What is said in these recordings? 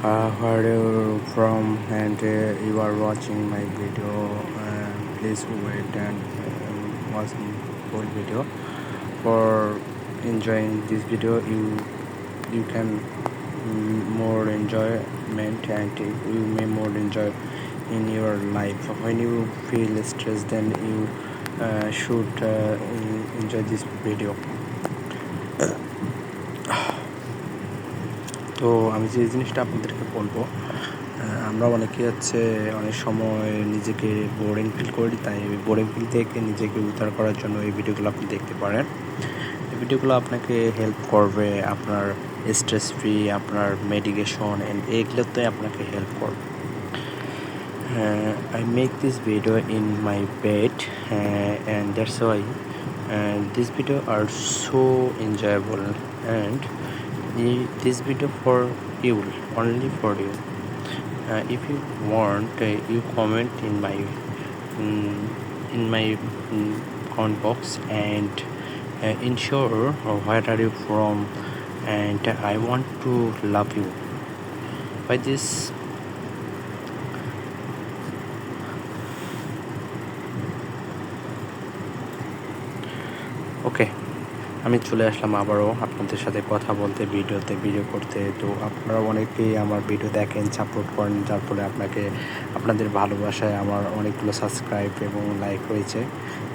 where you from and you are watching my video. Please wait and watch the whole video. For enjoying this video, you can more enjoyment and you may more enjoy in your life. When you feel stressed, then you should enjoy this video. তো আমি যে জিনিসটা আপনাদেরকে বলবো, আমরা অনেকে অনেক সময় নিজেকে বোরিং ফিল করি, তাই বোরিং ফিল থেকে নিজেকে উদ্ধার করার জন্য এই ভিডিওগুলো আপনি দেখতে পারেন। এই ভিডিওগুলো আপনাকে হেল্প করবে, আপনার স্ট্রেস ফ্রি, আপনার মেডিকেশন অ্যান্ড এগুলোতে আপনাকে হেল্প করবে। I make this video in my bed and that's why this video are so enjoyable and this video for you, only for you. If you want, you comment in my comment box and ensure where are you from, and I want to love you by this. ওকে, আমি চলে আসলাম আবারও আপনাদের সাথে কথা বলতে, video করতে। তো আপনারা অনেকেই আমার ভিডিও দেখেন, সাপোর্ট করেন, যার ফলে আপনাদের ভালোবাসায় আমার অনেকগুলো সাবস্ক্রাইব এবং লাইক হয়েছে।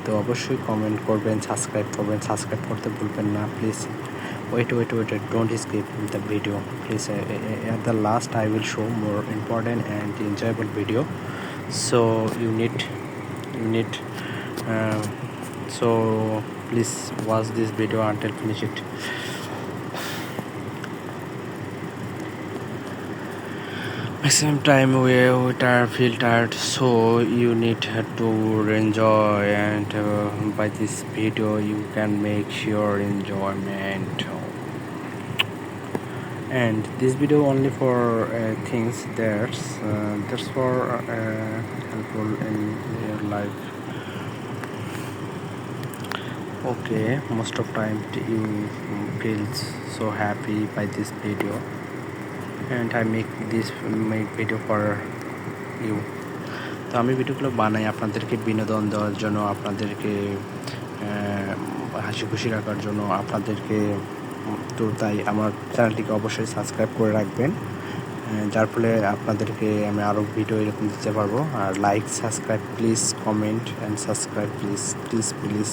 তো অবশ্যই কমেন্ট করবেন, সাবস্ক্রাইব করতে ভুলবেন না please. Wait, don't skip the video please. At the last I will show more important and enjoyable video, so you need so please watch this video until finish it. Maximum time we feel tired, so you need to enjoy, and by this video you can make your enjoyment. And this video only for things that's for helpful in your life. Okay, most of time you feel so happy by this video, and I make video for you. তো আমি ভিডিওগুলো বানাই আপনাদেরকে বিনোদন দেওয়ার জন্য, আপনাদেরকে হাসি খুশি রাখার জন্য আপনাদেরকে। তো তাই আমার চ্যানেলটিকে অবশ্যই সাবস্ক্রাইব করে রাখবেন, যার ফলে আপনাদেরকে আমি আরও ভিডিও এরকম দিতে পারবো। আর like, subscribe please, comment and subscribe please.